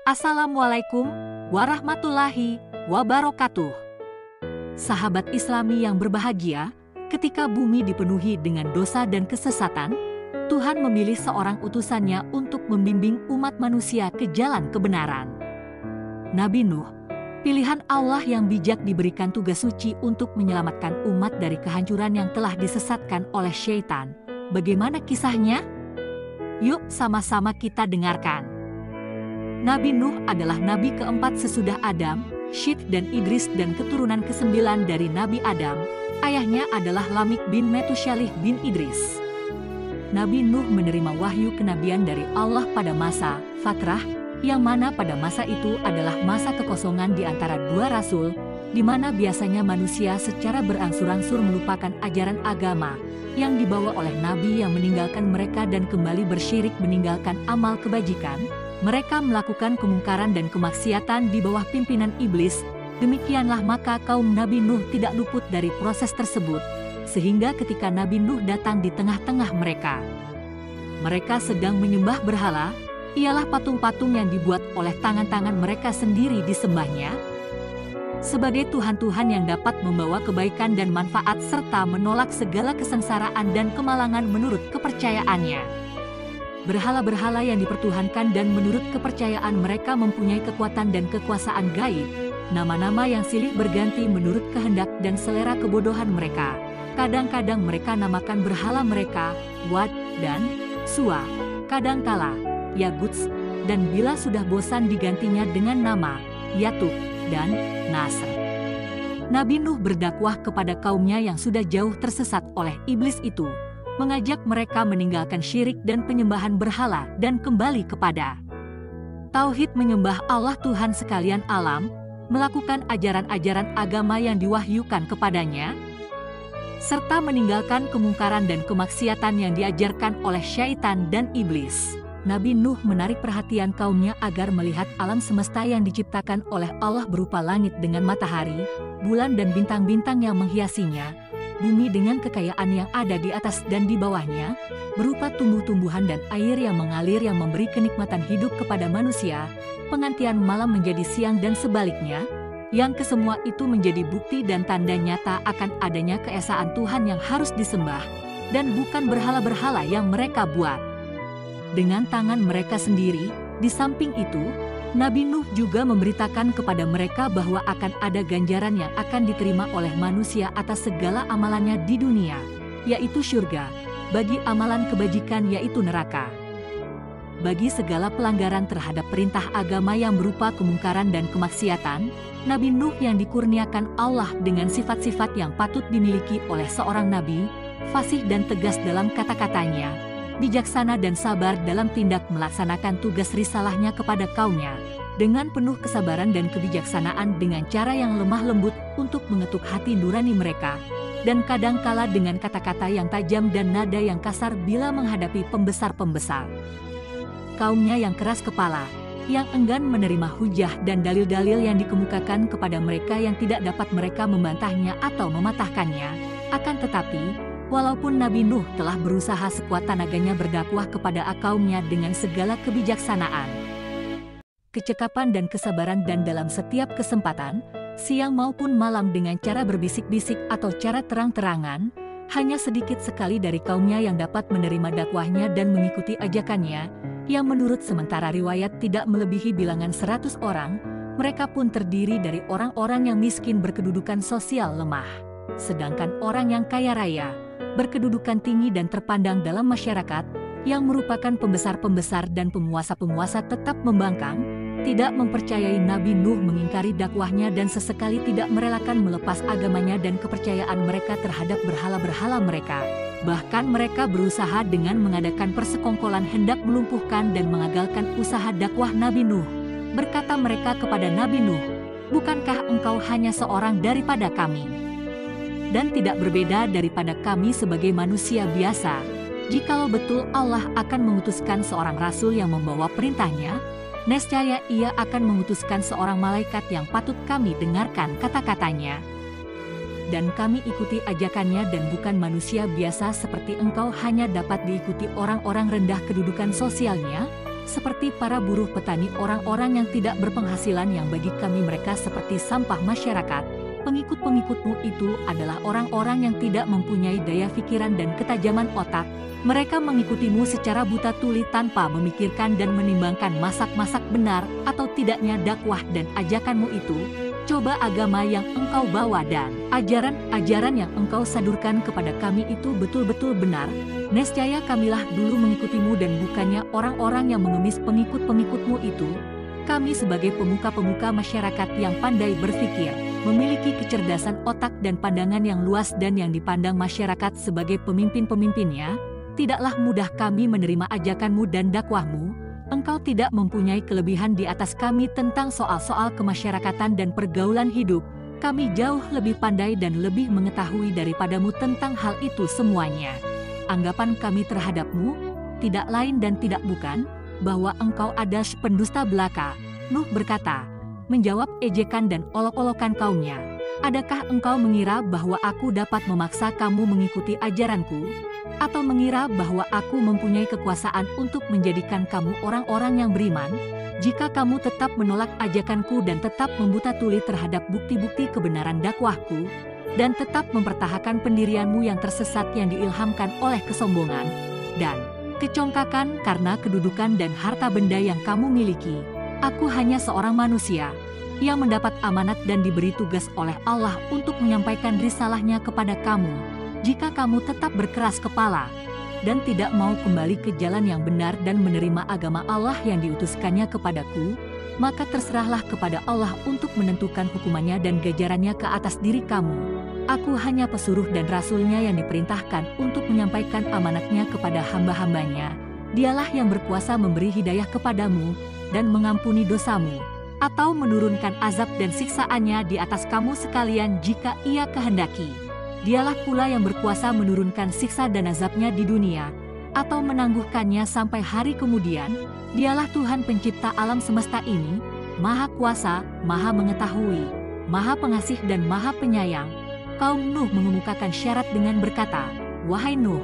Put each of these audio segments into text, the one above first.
Assalamualaikum warahmatullahi wabarakatuh. Sahabat Islami yang berbahagia, ketika bumi dipenuhi dengan dosa dan kesesatan, Tuhan memilih seorang utusannya untuk membimbing umat manusia ke jalan kebenaran. Nabi Nuh, pilihan Allah yang bijak, diberikan tugas suci untuk menyelamatkan umat dari kehancuran yang telah disesatkan oleh syaitan. Bagaimana kisahnya? Yuk sama-sama kita dengarkan. Nabi Nuh adalah nabi keempat sesudah Adam, Syith dan Idris, dan keturunan ke-9 dari Nabi Adam. Ayahnya adalah Lamik bin Metusyalih bin Idris. Nabi Nuh menerima wahyu kenabian dari Allah pada masa fatrah, yang mana pada masa itu adalah masa kekosongan di antara dua rasul, di mana biasanya manusia secara berangsur-angsur melupakan ajaran agama yang dibawa oleh nabi yang meninggalkan mereka dan kembali bersyirik, meninggalkan amal kebajikan. Mereka melakukan kemungkaran dan kemaksiatan di bawah pimpinan iblis. Demikianlah maka kaum Nabi Nuh tidak luput dari proses tersebut, sehingga ketika Nabi Nuh datang di tengah-tengah mereka, mereka sedang menyembah berhala, ialah patung-patung yang dibuat oleh tangan-tangan mereka sendiri disembahnya, sebagai Tuhan-Tuhan yang dapat membawa kebaikan dan manfaat serta menolak segala kesengsaraan dan kemalangan menurut kepercayaannya. Berhala-berhala yang dipertuhankan dan menurut kepercayaan mereka mempunyai kekuatan dan kekuasaan gaib, nama-nama yang silih berganti menurut kehendak dan selera kebodohan mereka. Kadang-kadang mereka namakan berhala mereka Wad dan Suwa, kadangkala Yaguts, dan bila sudah bosan digantinya dengan nama Yatub dan Nasr. Nabi Nuh berdakwah kepada kaumnya yang sudah jauh tersesat oleh iblis itu, mengajak mereka meninggalkan syirik dan penyembahan berhala dan kembali kepada tauhid, menyembah Allah Tuhan sekalian alam, melakukan ajaran-ajaran agama yang diwahyukan kepadanya, serta meninggalkan kemungkaran dan kemaksiatan yang diajarkan oleh syaitan dan iblis. Nabi Nuh menarik perhatian kaumnya agar melihat alam semesta yang diciptakan oleh Allah berupa langit dengan matahari, bulan dan bintang-bintang yang menghiasinya, bumi dengan kekayaan yang ada di atas dan di bawahnya, berupa tumbuh-tumbuhan dan air yang mengalir yang memberi kenikmatan hidup kepada manusia, pengantian malam menjadi siang dan sebaliknya, yang kesemua itu menjadi bukti dan tanda nyata akan adanya keesaan Tuhan yang harus disembah, dan bukan berhala-berhala yang mereka buat dengan tangan mereka sendiri. Di samping itu, Nabi Nuh juga memberitakan kepada mereka bahwa akan ada ganjaran yang akan diterima oleh manusia atas segala amalannya di dunia, yaitu syurga, bagi amalan kebajikan yaitu neraka. Bagi segala pelanggaran terhadap perintah agama yang berupa kemungkaran dan kemaksiatan, Nabi Nuh yang dikurniakan Allah dengan sifat-sifat yang patut dimiliki oleh seorang nabi, fasih dan tegas dalam kata-katanya, bijaksana dan sabar dalam tindak melaksanakan tugas risalahnya kepada kaumnya, dengan penuh kesabaran dan kebijaksanaan dengan cara yang lemah lembut untuk mengetuk hati nurani mereka, dan kadangkala dengan kata-kata yang tajam dan nada yang kasar bila menghadapi pembesar-pembesar. Kaumnya yang keras kepala, yang enggan menerima hujah dan dalil-dalil yang dikemukakan kepada mereka yang tidak dapat mereka membantahnya atau mematahkannya. Akan tetapi, walaupun Nabi Nuh telah berusaha sekuat tenaganya berdakwah kepada kaumnya dengan segala kebijaksanaan, kecekapan dan kesabaran, dan dalam setiap kesempatan, siang maupun malam dengan cara berbisik-bisik atau cara terang-terangan, hanya sedikit sekali dari kaumnya yang dapat menerima dakwahnya dan mengikuti ajakannya, yang menurut sementara riwayat tidak melebihi bilangan 100 orang, mereka pun terdiri dari orang-orang yang miskin berkedudukan sosial lemah. Sedangkan orang yang kaya raya, berkedudukan tinggi dan terpandang dalam masyarakat, yang merupakan pembesar-pembesar dan penguasa-penguasa tetap membangkang, tidak mempercayai Nabi Nuh, mengingkari dakwahnya dan sesekali tidak merelakan melepas agamanya dan kepercayaan mereka terhadap berhala-berhala mereka. Bahkan mereka berusaha dengan mengadakan persekongkolan hendak melumpuhkan dan mengagalkan usaha dakwah Nabi Nuh. Berkata mereka kepada Nabi Nuh, "Bukankah engkau hanya seorang daripada kami, dan tidak berbeda daripada kami sebagai manusia biasa? Jikalau betul Allah akan mengutuskan seorang rasul yang membawa perintahnya, nescaya ia akan mengutuskan seorang malaikat yang patut kami dengarkan kata-katanya. Dan kami ikuti ajakannya, dan bukan manusia biasa seperti engkau hanya dapat diikuti orang-orang rendah kedudukan sosialnya, seperti para buruh petani, orang-orang yang tidak berpenghasilan yang bagi kami mereka seperti sampah masyarakat. Pengikut-pengikutmu itu adalah orang-orang yang tidak mempunyai daya pikiran dan ketajaman otak. Mereka mengikutimu secara buta tuli tanpa memikirkan dan menimbangkan masak-masak benar atau tidaknya dakwah dan ajakanmu itu. Coba agama yang engkau bawa dan ajaran-ajaran yang engkau sadurkan kepada kami itu betul-betul benar. Nescaya kamilah dulu mengikutimu dan bukannya orang-orang yang mengemis pengikut-pengikutmu itu. Kami sebagai pemuka-pemuka masyarakat yang pandai berpikir, memiliki kecerdasan otak dan pandangan yang luas dan yang dipandang masyarakat sebagai pemimpin-pemimpinnya, tidaklah mudah kami menerima ajakanmu dan dakwahmu. Engkau tidak mempunyai kelebihan di atas kami tentang soal-soal kemasyarakatan dan pergaulan hidup. Kami jauh lebih pandai dan lebih mengetahui daripadamu tentang hal itu semuanya. Anggapan kami terhadapmu, tidak lain dan tidak bukan, bahwa engkau adalah pendusta belaka. Nuh berkata, menjawab ejekan dan olok-olokan kaumnya. Adakah engkau mengira bahwa aku dapat memaksa kamu mengikuti ajaranku? Atau mengira bahwa aku mempunyai kekuasaan untuk menjadikan kamu orang-orang yang beriman? Jika kamu tetap menolak ajakanku dan tetap membuta tuli terhadap bukti-bukti kebenaran dakwahku, dan tetap mempertahankan pendirianmu yang tersesat yang diilhamkan oleh kesombongan dan kecongkakan karena kedudukan dan harta benda yang kamu miliki, aku hanya seorang manusia yang mendapat amanat dan diberi tugas oleh Allah untuk menyampaikan risalahnya kepada kamu. Jika kamu tetap berkeras kepala dan tidak mau kembali ke jalan yang benar dan menerima agama Allah yang diutuskannya kepadaku, maka terserahlah kepada Allah untuk menentukan hukumannya dan ganjarannya ke atas diri kamu. Aku hanya pesuruh dan rasulnya yang diperintahkan untuk menyampaikan amanatnya kepada hamba-hambanya. Dialah yang berkuasa memberi hidayah kepadamu dan mengampuni dosamu, atau menurunkan azab dan siksaannya di atas kamu sekalian jika Ia kehendaki. Dialah pula yang berkuasa menurunkan siksa dan azabnya di dunia, atau menangguhkannya sampai hari kemudian. Dialah Tuhan pencipta alam semesta ini, Maha Kuasa, Maha Mengetahui, Maha Pengasih dan Maha Penyayang. Kaum Nuh mengemukakan syarat dengan berkata, wahai Nuh,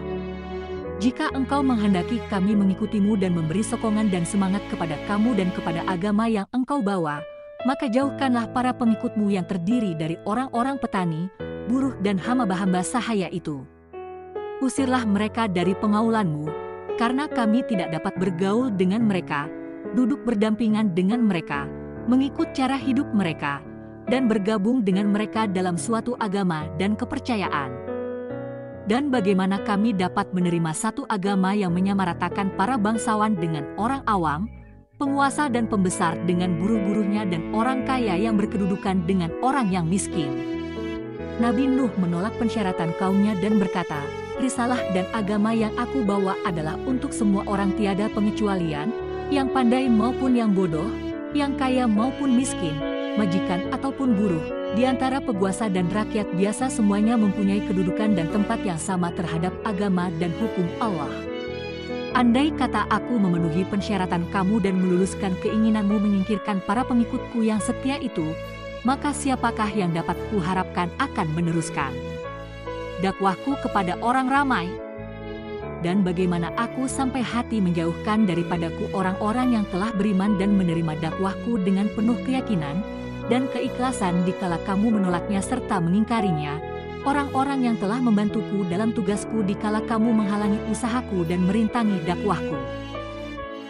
jika engkau menghendaki kami mengikutimu dan memberi sokongan dan semangat kepada kamu dan kepada agama yang engkau bawa, maka jauhkanlah para pengikutmu yang terdiri dari orang-orang petani, buruh dan hamba-hamba sahaya itu. Usirlah mereka dari pengaulanmu, karena kami tidak dapat bergaul dengan mereka, duduk berdampingan dengan mereka, mengikut cara hidup mereka, dan bergabung dengan mereka dalam suatu agama dan kepercayaan. Dan bagaimana kami dapat menerima satu agama yang menyamaratakan para bangsawan dengan orang awam, penguasa dan pembesar dengan buruh-buruhnya dan orang kaya yang berkedudukan dengan orang yang miskin? Nabi Nuh menolak pensyaratan kaumnya dan berkata, risalah dan agama yang aku bawa adalah untuk semua orang tiada pengecualian, yang pandai maupun yang bodoh, yang kaya maupun miskin, majikan ataupun buruh, di antara peguasa dan rakyat biasa semuanya mempunyai kedudukan dan tempat yang sama terhadap agama dan hukum Allah. Andai kata aku memenuhi pensyaratan kamu dan meluluskan keinginanmu menyingkirkan para pengikutku yang setia itu, maka siapakah yang dapat kuharapkan akan meneruskan dakwahku kepada orang ramai? Dan bagaimana aku sampai hati menjauhkan daripadaku orang-orang yang telah beriman dan menerima dakwahku dengan penuh keyakinan dan keikhlasan dikala kamu menolaknya serta mengingkarinya, orang-orang yang telah membantuku dalam tugasku dikala kamu menghalangi usahaku dan merintangi dakwahku.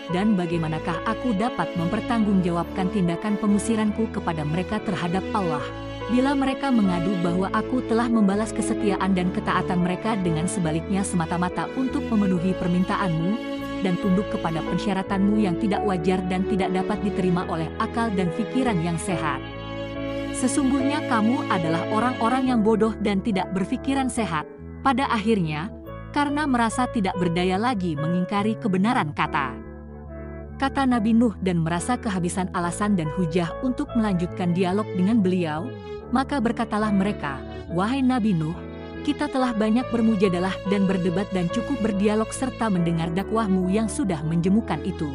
Dan bagaimanakah aku dapat mempertanggungjawabkan tindakan pengusiranku kepada mereka terhadap Allah, bila mereka mengadu bahwa aku telah membalas kesetiaan dan ketaatan mereka dengan sebaliknya semata-mata untuk memenuhi permintaanmu, dan tunduk kepada pensyaratanmu yang tidak wajar dan tidak dapat diterima oleh akal dan pikiran yang sehat. Sesungguhnya kamu adalah orang-orang yang bodoh dan tidak berpikiran sehat, pada akhirnya, karena merasa tidak berdaya lagi mengingkari kebenaran kata Nabi Nuh dan merasa kehabisan alasan dan hujah untuk melanjutkan dialog dengan beliau, maka berkatalah mereka, wahai Nabi Nuh, kita telah banyak bermujadalah dan berdebat dan cukup berdialog serta mendengar dakwahmu yang sudah menjemukan itu.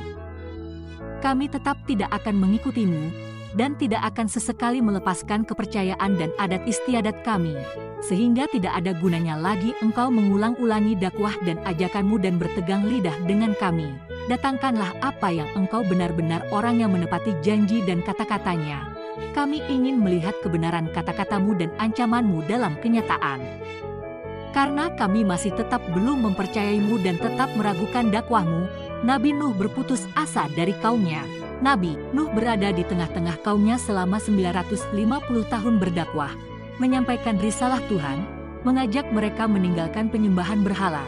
Kami tetap tidak akan mengikutimu, dan tidak akan sesekali melepaskan kepercayaan dan adat istiadat kami, sehingga tidak ada gunanya lagi engkau mengulang-ulangi dakwah dan ajakanmu dan bertegang lidah dengan kami. datangkanlah apa yang engkau benar-benar orang yang menepati janji dan kata-katanya. Kami ingin melihat kebenaran kata-katamu dan ancamanmu dalam kenyataan. Karena kami masih tetap belum mempercayaimu dan tetap meragukan dakwahmu, Nabi Nuh berputus asa dari kaumnya. Nabi Nuh berada di tengah-tengah kaumnya selama 950 tahun berdakwah, menyampaikan risalah Tuhan, mengajak mereka meninggalkan penyembahan berhala,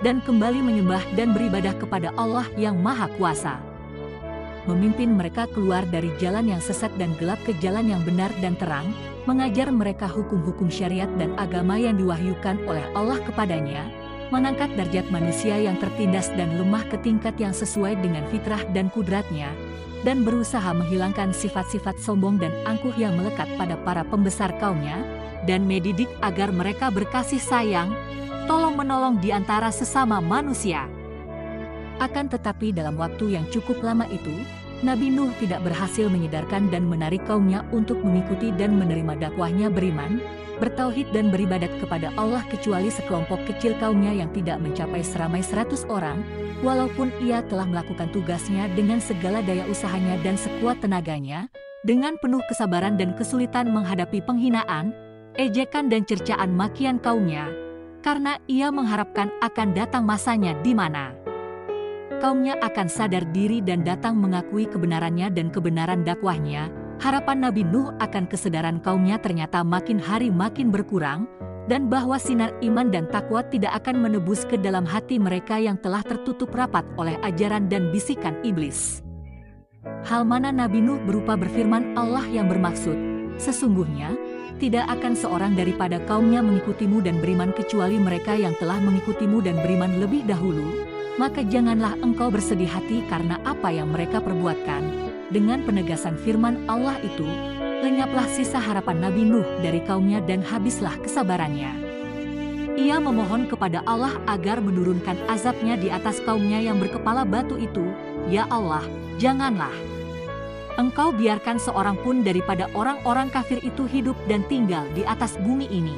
dan kembali menyembah dan beribadah kepada Allah yang Maha Kuasa. Memimpin mereka keluar dari jalan yang sesat dan gelap ke jalan yang benar dan terang, mengajar mereka hukum-hukum syariat dan agama yang diwahyukan oleh Allah kepadanya, mengangkat derajat manusia yang tertindas dan lemah ke tingkat yang sesuai dengan fitrah dan kudratnya, dan berusaha menghilangkan sifat-sifat sombong dan angkuh yang melekat pada para pembesar kaumnya, dan mendidik agar mereka berkasih sayang, tolong-menolong di antara sesama manusia. Akan tetapi dalam waktu yang cukup lama itu, Nabi Nuh tidak berhasil menyadarkan dan menarik kaumnya untuk mengikuti dan menerima dakwahnya beriman, bertauhid dan beribadat kepada Allah kecuali sekelompok kecil kaumnya yang tidak mencapai seramai 100 orang, walaupun ia telah melakukan tugasnya dengan segala daya usahanya dan sekuat tenaganya, dengan penuh kesabaran dan kesulitan menghadapi penghinaan, ejekan dan cercaan makian kaumnya, karena ia mengharapkan akan datang masanya di mana kaumnya akan sadar diri dan datang mengakui kebenarannya dan kebenaran dakwahnya. Harapan Nabi Nuh akan kesedaran kaumnya ternyata makin hari makin berkurang, dan bahwa sinar iman dan takwa tidak akan menebus ke dalam hati mereka yang telah tertutup rapat oleh ajaran dan bisikan iblis. Hal mana Nabi Nuh berupa berfirman Allah yang bermaksud, sesungguhnya tidak akan seorang daripada kaumnya mengikutimu dan beriman kecuali mereka yang telah mengikutimu dan beriman lebih dahulu. Maka janganlah engkau bersedih hati karena apa yang mereka perbuatkan. Dengan penegasan firman Allah itu, lenyaplah sisa harapan Nabi Nuh dari kaumnya dan habislah kesabarannya. Ia memohon kepada Allah agar menurunkan azabnya di atas kaumnya yang berkepala batu itu. Ya Allah, janganlah engkau biarkan seorang pun daripada orang-orang kafir itu hidup dan tinggal di atas bumi ini.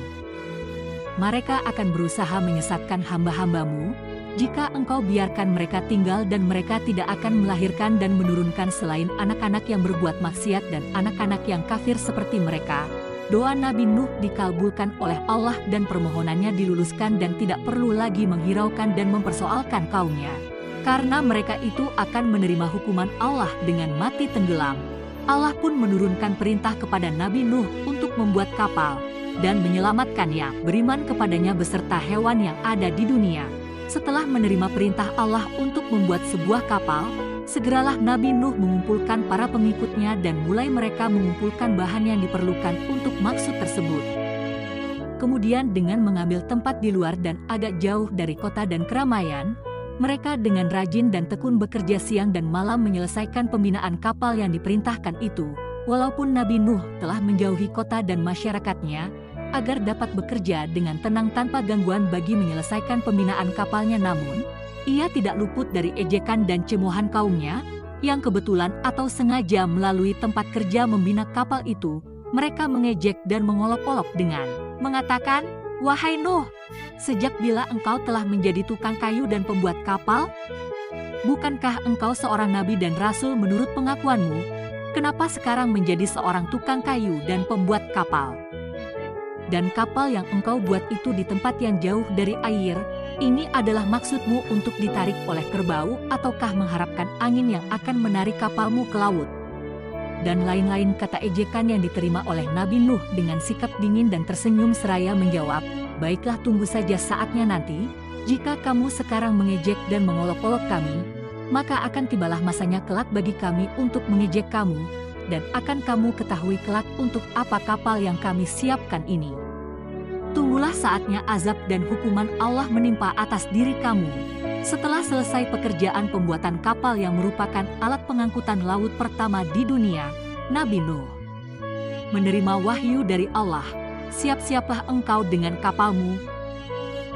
Mereka akan berusaha menyesatkan hamba-hambamu, jika engkau biarkan mereka tinggal dan mereka tidak akan melahirkan dan menurunkan selain anak-anak yang berbuat maksiat dan anak-anak yang kafir seperti mereka. Doa Nabi Nuh dikabulkan oleh Allah dan permohonannya diluluskan dan tidak perlu lagi menghiraukan dan mempersoalkan kaumnya. Karena mereka itu akan menerima hukuman Allah dengan mati tenggelam. Allah pun menurunkan perintah kepada Nabi Nuh untuk membuat kapal dan menyelamatkannya, beriman kepadanya beserta hewan yang ada di dunia. Setelah menerima perintah Allah untuk membuat sebuah kapal, segeralah Nabi Nuh mengumpulkan para pengikutnya dan mulai mereka mengumpulkan bahan yang diperlukan untuk maksud tersebut. Kemudian dengan mengambil tempat di luar dan agak jauh dari kota dan keramaian, mereka dengan rajin dan tekun bekerja siang dan malam menyelesaikan pembinaan kapal yang diperintahkan itu, walaupun Nabi Nuh telah menjauhi kota dan masyarakatnya, agar dapat bekerja dengan tenang tanpa gangguan bagi menyelesaikan pembinaan kapalnya. Namun, ia tidak luput dari ejekan dan cemohan kaumnya, yang kebetulan atau sengaja melalui tempat kerja membina kapal itu, mereka mengejek dan mengolok-olok dengan mengatakan, "Wahai Nuh, sejak bila engkau telah menjadi tukang kayu dan pembuat kapal? Bukankah engkau seorang nabi dan rasul menurut pengakuanmu? Kenapa sekarang menjadi seorang tukang kayu dan pembuat kapal? Dan kapal yang engkau buat itu di tempat yang jauh dari air, ini adalah maksudmu untuk ditarik oleh kerbau ataukah mengharapkan angin yang akan menarik kapalmu ke laut?" Dan lain-lain kata ejekan yang diterima oleh Nabi Nuh dengan sikap dingin dan tersenyum seraya menjawab, "Baiklah, tunggu saja saatnya nanti. Jika kamu sekarang mengejek dan mengolok-olok kami, maka akan tibalah masanya kelak bagi kami untuk mengejek kamu, dan akan kamu ketahui kelak untuk apa kapal yang kami siapkan ini. Tunggulah saatnya azab dan hukuman Allah menimpa atas diri kamu." Setelah selesai pekerjaan pembuatan kapal yang merupakan alat pengangkutan laut pertama di dunia, Nabi Nuh menerima wahyu dari Allah, "Siap-siaplah engkau dengan kapalmu.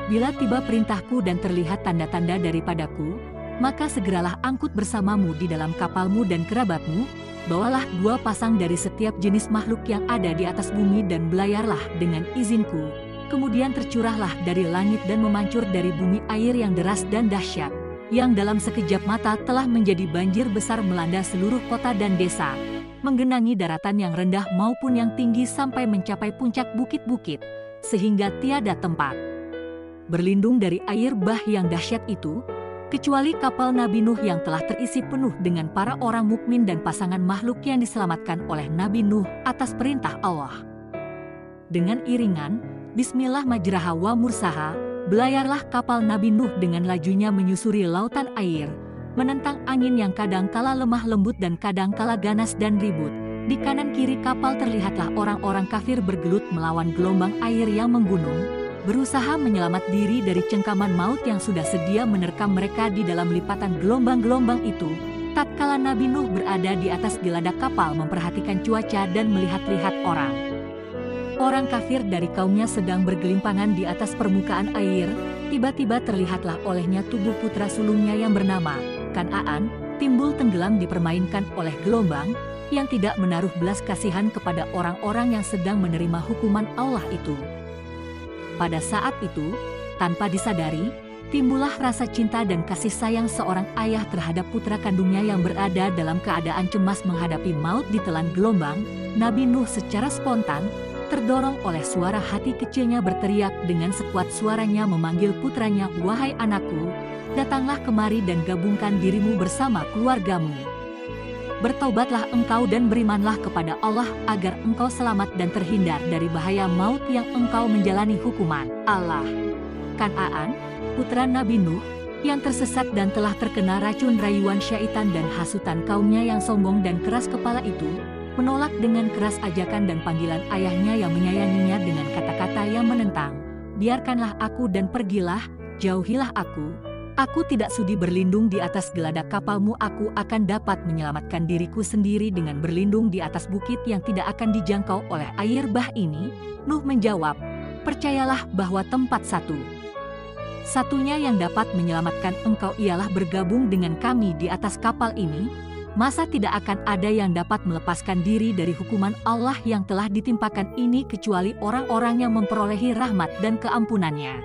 Bila tiba perintahku dan terlihat tanda-tanda daripadaku, maka segeralah angkut bersamamu di dalam kapalmu dan kerabatmu. Bawalah 2 pasang dari setiap jenis makhluk yang ada di atas bumi dan belayarlah dengan izinku. Kemudian tercurahlah dari langit dan memancur dari bumi air yang deras dan dahsyat, yang dalam sekejap mata telah menjadi banjir besar melanda seluruh kota dan desa, menggenangi daratan yang rendah maupun yang tinggi sampai mencapai puncak bukit-bukit, sehingga tiada tempat berlindung dari air bah yang dahsyat itu, kecuali kapal Nabi Nuh yang telah terisi penuh dengan para orang mukmin dan pasangan makhluk yang diselamatkan oleh Nabi Nuh atas perintah Allah. Dengan iringan, Bismillah majraha wa mursaha, belayarlah kapal Nabi Nuh dengan lajunya menyusuri lautan air, menentang angin yang kadang kala lemah lembut dan kadang kala ganas dan ribut. Di kanan kiri kapal terlihatlah orang-orang kafir bergelut melawan gelombang air yang menggunung, berusaha menyelamat diri dari cengkaman maut yang sudah sedia menerkam mereka di dalam lipatan gelombang-gelombang itu. Tatkala Nabi Nuh berada di atas geladak kapal memperhatikan cuaca dan melihat-lihat orang kafir dari kaumnya sedang bergelimpangan di atas permukaan air, tiba-tiba terlihatlah olehnya tubuh putra sulungnya yang bernama Kan'an, timbul tenggelam dipermainkan oleh gelombang, yang tidak menaruh belas kasihan kepada orang-orang yang sedang menerima hukuman Allah itu. Pada saat itu, tanpa disadari, timbullah rasa cinta dan kasih sayang seorang ayah terhadap putra kandungnya yang berada dalam keadaan cemas menghadapi maut ditelan gelombang. Nabi Nuh secara spontan, terdorong oleh suara hati kecilnya berteriak dengan sekuat suaranya memanggil putranya, "Wahai anakku, datanglah kemari dan gabungkan dirimu bersama keluargamu. Bertaubatlah engkau dan berimanlah kepada Allah agar engkau selamat dan terhindar dari bahaya maut yang engkau menjalani hukuman Allah." Kan'an, putra Nabi Nuh, yang tersesat dan telah terkena racun rayuan syaitan dan hasutan kaumnya yang sombong dan keras kepala itu, menolak dengan keras ajakan dan panggilan ayahnya yang menyayanginya dengan kata-kata yang menentang. "Biarkanlah aku dan pergilah, jauhilah aku. Aku tidak sudi berlindung di atas geladak kapalmu, aku akan dapat menyelamatkan diriku sendiri dengan berlindung di atas bukit yang tidak akan dijangkau oleh air bah ini." Nuh menjawab, "Percayalah bahwa tempat satu-satunya yang dapat menyelamatkan engkau ialah bergabung dengan kami di atas kapal ini. Masa tidak akan ada yang dapat melepaskan diri dari hukuman Allah yang telah ditimpakan ini kecuali orang-orang yang memperolehi rahmat dan keampunannya."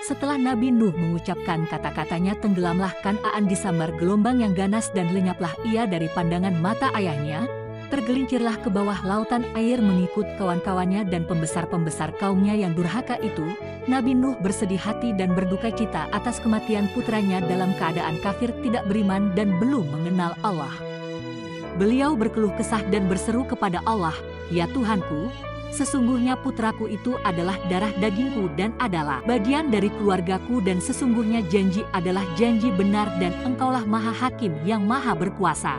Setelah Nabi Nuh mengucapkan kata-katanya, tenggelamlah Kan'an di sambar gelombang yang ganas dan lenyaplah ia dari pandangan mata ayahnya, tergelincirlah ke bawah lautan air mengikut kawan-kawannya dan pembesar-pembesar kaumnya yang durhaka itu. Nabi Nuh bersedih hati dan berduka cita atas kematian putranya dalam keadaan kafir tidak beriman dan belum mengenal Allah. Beliau berkeluh kesah dan berseru kepada Allah, "Ya Tuhanku, sesungguhnya putraku itu adalah darah dagingku dan adalah bagian dari keluargaku dan sesungguhnya janji adalah janji benar dan engkaulah maha hakim yang maha berkuasa."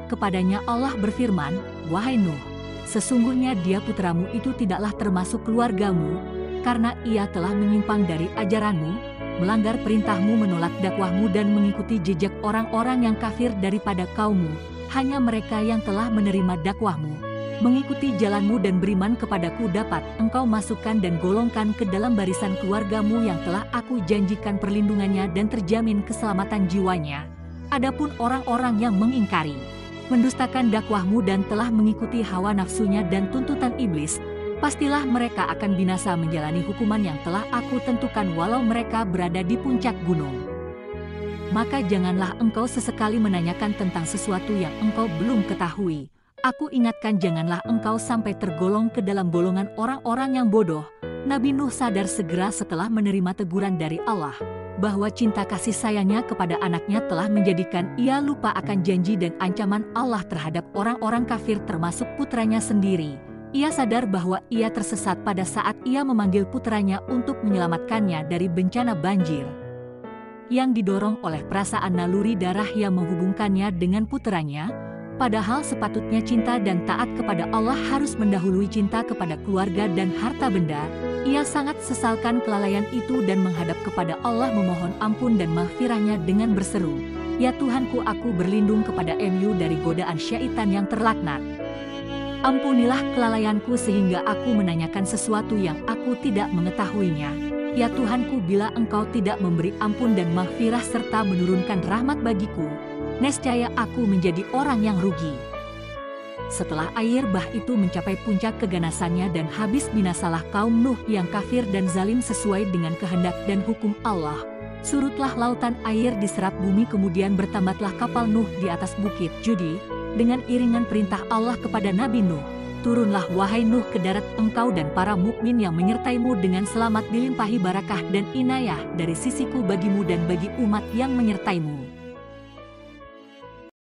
Kepadanya Allah berfirman, "Wahai Nuh, sesungguhnya dia putramu itu tidaklah termasuk keluargamu, karena ia telah menyimpang dari ajaranmu, melanggar perintahmu, menolak dakwahmu dan mengikuti jejak orang-orang yang kafir daripada kaummu. Hanya mereka yang telah menerima dakwahmu, mengikuti jalanmu dan beriman kepadaku dapat engkau masukkan dan golongkan ke dalam barisan keluargamu yang telah aku janjikan perlindungannya dan terjamin keselamatan jiwanya. Adapun orang-orang yang mengingkari, mendustakan dakwahmu dan telah mengikuti hawa nafsunya dan tuntutan iblis, pastilah mereka akan binasa menjalani hukuman yang telah aku tentukan walau mereka berada di puncak gunung. Maka janganlah engkau sesekali menanyakan tentang sesuatu yang engkau belum ketahui. Aku ingatkan janganlah engkau sampai tergolong ke dalam golongan orang-orang yang bodoh." Nabi Nuh sadar segera setelah menerima teguran dari Allah, bahwa cinta kasih sayangnya kepada anaknya telah menjadikan ia lupa akan janji dan ancaman Allah terhadap orang-orang kafir termasuk putranya sendiri. Ia sadar bahwa ia tersesat pada saat ia memanggil putranya untuk menyelamatkannya dari bencana banjir, yang didorong oleh perasaan naluri darah yang menghubungkannya dengan putranya. Padahal sepatutnya cinta dan taat kepada Allah harus mendahului cinta kepada keluarga dan harta benda. Ia sangat sesalkan kelalaian itu dan menghadap kepada Allah memohon ampun dan maghfirahnya dengan berseru, "Ya Tuhanku, aku berlindung kepada-Mu dari godaan syaitan yang terlaknat. Ampunilah kelalaianku sehingga aku menanyakan sesuatu yang aku tidak mengetahuinya. Ya Tuhanku, bila Engkau tidak memberi ampun dan maghfirah serta menurunkan rahmat bagiku, nescaya aku menjadi orang yang rugi." Setelah air bah itu mencapai puncak keganasannya dan habis binasalah kaum Nuh yang kafir dan zalim sesuai dengan kehendak dan hukum Allah, Surutlah lautan air diserap bumi, kemudian bertambatlah kapal Nuh di atas bukit Judi, dengan iringan perintah Allah kepada Nabi Nuh. Turunlah wahai Nuh ke darat, engkau dan para mukmin yang menyertaimu dengan selamat dilimpahi barakah dan inayah dari sisiku bagimu dan bagi umat yang menyertaimu.